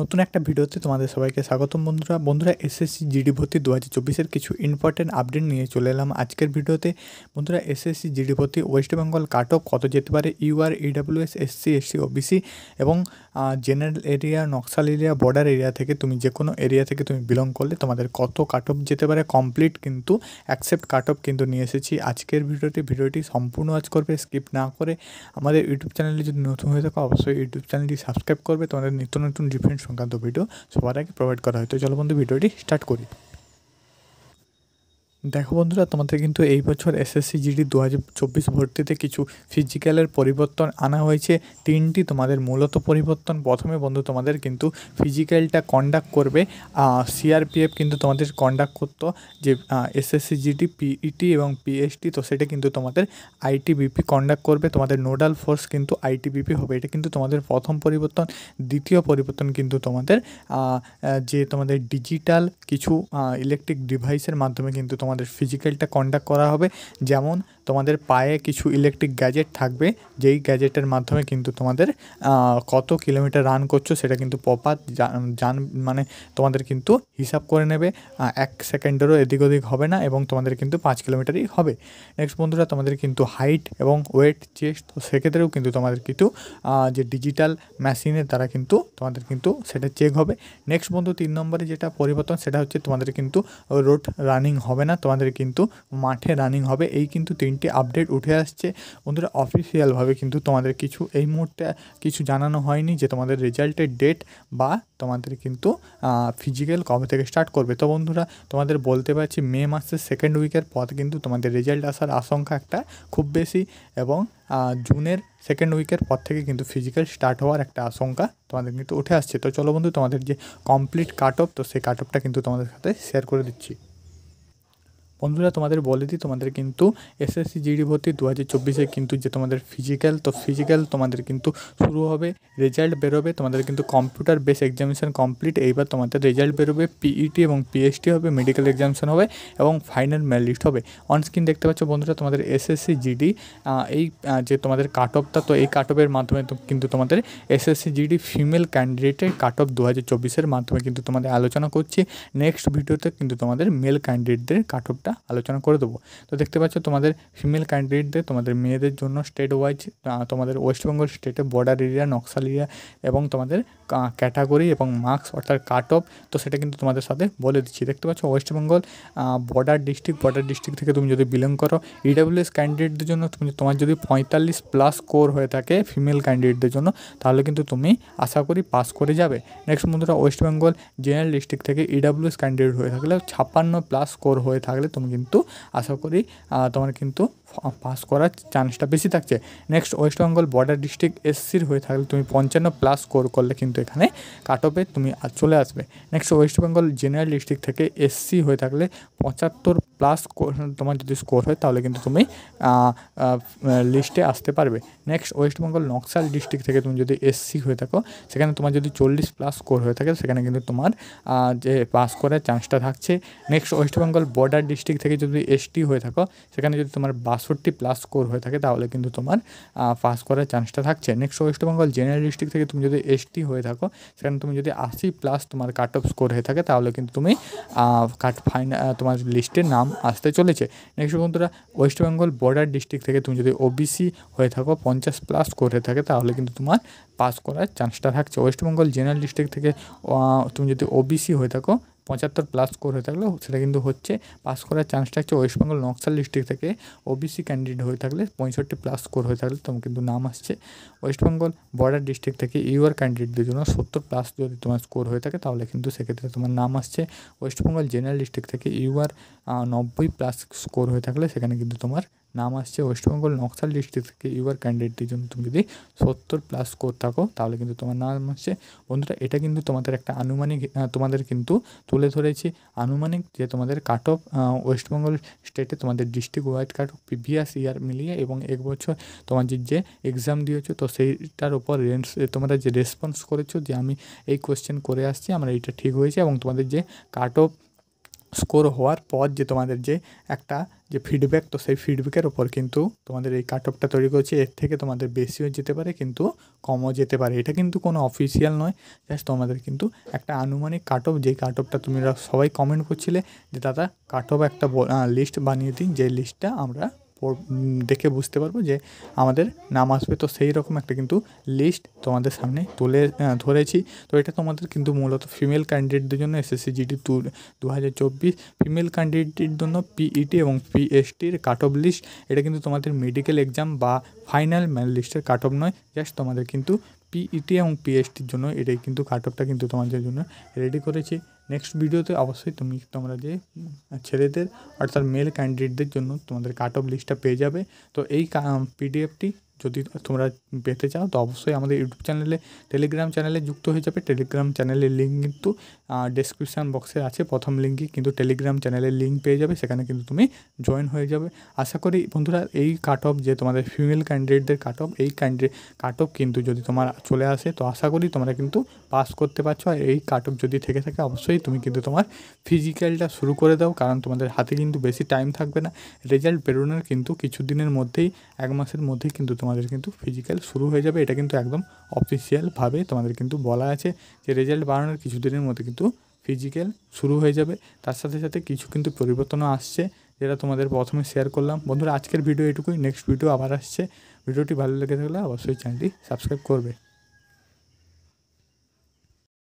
নতুন একটা ভিডিওতে তোমাদের সবাইকে স্বাগতম বন্ধুরা এসএসসি জিডি ভর্তি 2024 কিছু ইম্পর্টেন্ট আপডেট নিয়ে চলে এলাম আজকের ভিডিওতে। বন্ধুরা এসএসসি জিডি ভর্তি ওয়েস্ট বেঙ্গল কাট অফ কত যেতে পারে, UR, EWS, SC, ST, OBC এবং general area, Naxal area, border area থেকে তুমি যে কোনো এরিয়া থেকে তুমি বিলং করলে তোমাদের কত কাট অফ যেতে পারে কমপ্লিট কিন্তু অ্যাকসেপ্ট কাট অফ কিন্তু নিয়ে এসেছি আজকের ভিডিওটি সম্পূর্ণ ওয়াচ করবে, স্কিপ না করে। আমাদের ইউটিউব চ্যানেলে যদি নতুন হয়ে থাকো অবশ্যই ইউটিউব চ্যানেলটি সাবস্ক্রাইব করবে, তোমাদের নিত্য নতুন ডিফারেন্ট সংক্রান্ত ভিডিও সবার আগে প্রোভাইড করা হয়। তো চলো বন্ধু ভিডিওটি স্টার্ট করি। দেখো বন্ধুরা, তোমাদের কিন্তু এই বছর এসএসসি জিডি 2024 ভর্তিতে কিছু ফিজিক্যালের পরিবর্তন আনা হয়েছে। তিনটি তোমাদের মূলত পরিবর্তন। প্রথমে বন্ধু তোমাদের কিন্তু ফিজিক্যালটা কন্ডাক্ট করবে সিআরপিএফ, কিন্তু তোমাদের কন্ডাক্ট করতো যে এসএসসি জিডি পিইটি এবং পিএসটি, তো সেটা কিন্তু তোমাদের আইটিবিপি কন্ডাক্ট করবে। তোমাদের নোডাল ফোর্স কিন্তু আইটিবিপি হবে, এটা কিন্তু তোমাদের প্রথম পরিবর্তন। দ্বিতীয় পরিবর্তন কিন্তু তোমাদের যে তোমাদের ডিজিটাল কিছু ইলেকট্রিক ডিভাইসের মাধ্যমে কিন্তু তোমাদের ফিজিক্যালটা কন্ডাক্ট করা হবে। যেমন তোমাদের পায়ে কিছু ইলেকট্রিক গ্যাজেট থাকবে, যেই গ্যাজেটের মাধ্যমে কিন্তু তোমাদের কত কিলোমিটার রান করছো সেটা কিন্তু প্রপার মানে তোমাদের কিন্তু হিসাব করে নেবে। 1 সেকেন্ডেরও এদিক ওদিক হবে না এবং তোমাদের কিন্তু 5 কিলোমিটারই হবে। নেক্সট বন্ধুরা তোমাদের কিন্তু হাইট এবং ওয়েট, চেস্ট, তো সেক্ষেত্রেও কিন্তু তোমাদের কিন্তু যে ডিজিটাল মেশিনের দ্বারা কিন্তু তোমাদের কিন্তু সেটা চেক হবে। নেক্সট বন্ধু 3 নম্বরে যেটা পরিবর্তন সেটা হচ্ছে তোমাদের কিন্তু রোড রানিং হবে না, তোমাদের কিন্তু মাঠে রানিং হবে। এই কিন্তু 3টি আপডেট উঠে আসছে বন্ধুরা। অফিসিয়ালভাবে কিন্তু তোমাদের কিছু এই মুহূর্তে কিছু জানানো হয়নি যে তোমাদের রেজাল্টের ডেট বা তোমাদের কিন্তু ফিজিক্যাল কবে থেকে স্টার্ট করবে। তো বন্ধুরা তোমাদের বলতে পারছি মে মাসের সেকেন্ড উইকের পর কিন্তু তোমাদের রেজাল্ট আসার আশঙ্কা একটা খুব বেশি, এবং জুনের সেকেন্ড উইকের পর থেকে কিন্তু ফিজিক্যাল স্টার্ট হওয়ার একটা আশঙ্কা তোমাদের কিন্তু উঠে আসছে। তো চলো বন্ধু তোমাদের যে কমপ্লিট কাট অফ, তো সেই কাট অফটা কিন্তু তোমাদের সাথে শেয়ার করে দিচ্ছি। বন্ধুরা তোমাদের বলে দিই, তোমাদের কিন্তু এসএসসি জিডি ভর্তি 2024 কিন্তু যে তোমাদের ফিজিক্যাল, তো ফিজিক্যাল তোমাদের কিন্তু শুরু হবে, রেজাল্ট বেরোবে। তোমাদের কিন্তু কম্পিউটার বেস এক্সামিনেশান কমপ্লিট, এইবার তোমাদের রেজাল্ট বেরোবে, পিইটি এবং পিএসটি হবে, মেডিকেল এক্সামিনেশান হবে এবং ফাইনাল মেরিট লিস্ট হবে। অনস্ক্রিন দেখতে পাচ্ছ বন্ধুরা তোমাদের এসএসসি জিডি এই যে তোমাদের কাট অফটা, তো এই কাট অফের মাধ্যমে কিন্তু তোমাদের এসএসসি জিডি ফিমেল ক্যান্ডিডেটের কাট অফ 2024 মাধ্যমে কিন্তু তোমাদের আলোচনা করছি। নেক্সট ভিডিওতে কিন্তু তোমাদের মেল ক্যান্ডিডেটদের কাট অফটা আলোচনা করে দেবো। তো দেখতে পাচ্ছ তোমাদের ফিমেল ক্যান্ডিডেটদের, তোমাদের মেয়েদের জন্য স্টেট ওয়াইজ তোমাদের ওয়েস্টবেঙ্গল স্টেটে বর্ডার এরিয়া, নকশাল এরিয়া এবং তোমাদের ক্যাটাগরি এবং মার্কস অর্থাৎ কাট অফ, তো সেটা কিন্তু তোমাদের সাথে বলে দিচ্ছি। দেখতে পাচ্ছ ওয়েস্টবেঙ্গল বর্ডার ডিস্ট্রিক্ট থেকে তুমি যদি বিলং করো, ইডাব্লিউএস ক্যান্ডিডেটদের জন্য তোমার যদি 45+ স্কোর হয়ে থাকে ফিমেল ক্যান্ডিডেটদের জন্য, তাহলে কিন্তু তুমি আশা করি পাস করে যাবে। নেক্সট বন্ধুরা ওয়েস্টবেঙ্গল জেনারেল ডিস্ট্রিক্ট থেকে ইডাব্লিউএস ক্যান্ডিডেট হয়ে থাকলে 56+ স্কোর হয়ে থাকলে তুমি কিন্তু আশা করি তোমার কিন্তু পাস করার চান্সটা বেশি থাকছে। নেক্সট ওয়েস্টবেঙ্গল বর্ডার ডিস্ট্রিক্ট এসসির হয়ে থাকলে তুমি 55+ স্কোর করলে কিন্তু এখানে কাট অফে তুমি চলে আসবে। নেক্সট ওয়েস্টবেঙ্গল জেনারেল ডিস্ট্রিক্ট থেকে এসসি হয়ে থাকলে 75+ তোমার যদি স্কোর হয় তাহলে কিন্তু তুমি লিস্টে আসতে পারবে। নেক্সট ওয়েস্টবেঙ্গল নকশাল ডিস্ট্রিক্ট থেকে তুমি যদি এসসি হয়ে থাকো, সেখানে তোমার যদি 40+ স্কোর হয়ে থাকে সেখানে কিন্তু তোমার যে পাস করার চান্সটা থাকছে। নেক্সট ওয়েস্টবেঙ্গল বর্ডার ডিস্ট্রিক্ট থেকে যদি এসটি হয়ে থাকো, সেখানে যদি তোমার 62+ স্কোর হয়ে থাকে তাহলে কিন্তু তোমার পাস করার চান্সটা থাকছে। নেক্সট ওয়েস্টবেঙ্গল জেনারেল ডিস্ট্রিক্ট থেকে তুমি যদি এসটি হয়ে থাকো, সেখানে তুমি যদি 80+ তোমার কাট অফ স্কোর হয়ে থাকে তাহলে কিন্তু তুমি তোমার লিস্টে নাম আসতে চলেছে। নেক্সট বন্ধুরা ওয়েস্টবেঙ্গল বর্ডার ডিস্ট্রিক্ট থেকে তুমি যদি ওবিসি হয়ে থাকো, 50+ স্কোর হয়ে থাকে তাহলে কিন্তু তোমার পাস করার চান্সটা থাকছে। ওয়েস্টবেঙ্গল জেনারেল ডিস্ট্রিক্ট থেকে তুমি যদি ওবিসি হয়ে থাকো, 75+ স্কোর হয়ে থাকলে সেটা কিন্তু হচ্ছে পাস করার চান্সটা হচ্ছে। ওয়েস্টবেঙ্গল নকশাল ডিস্ট্রিক্ট থেকে ওবিসি ক্যান্ডিডেট হয়ে থাকলে 65+ স্কোর হয়ে থাকলে তোমার কিন্তু নাম আসছে। ওয়েস্টবেঙ্গল বর্ডার ডিস্ট্রিক্ট থেকে ইউআর ক্যান্ডিডেটদের জন্য 70+ যদি তোমার স্কোর হয়ে থাকে তাহলে কিন্তু সেক্ষেত্রে তোমার নাম আসছে। ওয়েস্টবেঙ্গল জেনারেল ডিস্ট্রিক্ট থেকে ইউআর 90+ স্কোর হয়ে থাকলে সেখানে কিন্তু তোমার নাম আসছে। ওয়েস্টবেঙ্গল নকশাল ডিস্ট্রিক্ট থেকে ইউআর ক্যান্ডিডেটদের জন্য তুমি যদি 70+ স্কোর থাকো তাহলে কিন্তু তোমার নাম আসছে। বন্ধুরা এটা কিন্তু তোমাদের একটা আনুমানিক তোমাদের কিন্তু তুলে ধরেছি, আনুমানিক যে তোমাদের কাট অফ ওয়েস্টবেঙ্গল স্টেটে তোমাদের district wide cut off previous year মিলিয়ে এবং 1 বছর তোমার যে এক্সাম দিয়েছো, তো সেইটার উপর তোমরা যে রেসপন্স করেছো যে আমি এই কোয়েশ্চেন করে আসছি, আমার এইটা ঠিক হয়েছে এবং তোমাদের যে কাট অফ স্কোর হওয়ার পর যে তোমাদের যে একটা যে ফিডব্যাক, তো সেই ফিডব্যাকের ওপর কিন্তু তোমাদের এই কাট অফটা তৈরি করছে। এর থেকে তোমাদের বেশিও যেতে পারে কিন্তু কমও যেতে পারে, এটা কিন্তু কোনো অফিসিয়াল নয়, জাস্ট তোমাদের কিন্তু একটা আনুমানিক কাট অফ, যেই কাট অফটা তোমরা সবাই কমেন্ট করছিলে যে দাদা কাট অফ একটা লিস্ট বানিয়ে দিন, যে লিস্টটা আমরা দেখে বুঝতে পারবো যে আমাদের নাম আসবে। তো সেই রকম একটা কিন্তু লিস্ট তোমাদের সামনে তুলে ধরেছি। তো এটা তোমাদের কিন্তু মূলত ফিমেল ক্যান্ডিডেটদের জন্য এসএসসি জিডি 2024 ফিমেল ক্যান্ডিডেটের জন্য পিইটি এবং পিএসটির কাট অফ লিস্ট। এটা কিন্তু তোমাদের মেডিকেল এক্সাম বা ফাইনাল ম্যান লিস্টের কাট অফ নয়, জাস্ট তোমাদের কিন্তু পিইটি এবং পিএসটির জন্য এটাই কিন্তু কাট অফটা কিন্তু তোমাদের জন্য রেডি করেছি। নেক্সট ভিডিওতে অবশ্যই তোমরা যে ছেলেদের অর্থাৎ মেল ক্যান্ডিডেটদের জন্য তোমাদের কাট অফ লিস্টটা পেয়ে যাবে। তো এই পিডিএফটি যদি তোমরা পেতে চাও তো অবশ্যই আমাদের ইউটিউব চ্যানেলে, টেলিগ্রাম চ্যানেলে যুক্ত হয়ে যাবে। টেলিগ্রাম চ্যানেলের লিঙ্ক কিন্তু ডেসক্রিপশান বক্সে আছে, প্রথম লিঙ্কই কিন্তু টেলিগ্রাম চ্যানেলের লিঙ্ক পেয়ে যাবে, সেখানে কিন্তু তুমি জয়েন হয়ে যাবে। আশা করি বন্ধুরা এই কাট অফ যে তোমাদের ফিমেল ক্যান্ডিডেটদের কাট অফ, এই কাট অফ কিন্তু যদি তোমার চলে আসে তো আশা করি তোমরা কিন্তু পাস করতে পারছো। আর এই কাট অফ যদি থেকে থাকে অবশ্যই তুমি কিন্তু তোমার ফিজিক্যালটা শুরু করে দাও, কারণ তোমাদের হাতে কিন্তু বেশি টাইম থাকবে না। রেজাল্ট বেরোনোর কিন্তু কিছু দিনের মধ্যেই, 1 মাসের মধ্যেই কিন্তু তোমাদের কিন্তু ফিজিক্যাল শুরু হয়ে যাবে। এটা কিন্তু একদম অফিসিয়ালভাবে তোমাদের কিন্তু বলা আছে যে রেজাল্ট বাড়ানোর কিছু দিনের মধ্যে কিন্তু ফিজিক্যাল শুরু হয়ে যাবে। তার সাথে সাথে কিছু কিন্তু পরিবর্তনও আসছে, যেটা তোমাদের প্রথমে শেয়ার করলাম। বন্ধুরা আজকের ভিডিও এটুকুই, নেক্সট ভিডিও আবার আসছে। ভিডিওটি ভালো লেগে থাকলে অবশ্যই চ্যানেলটি সাবস্ক্রাইব করবে।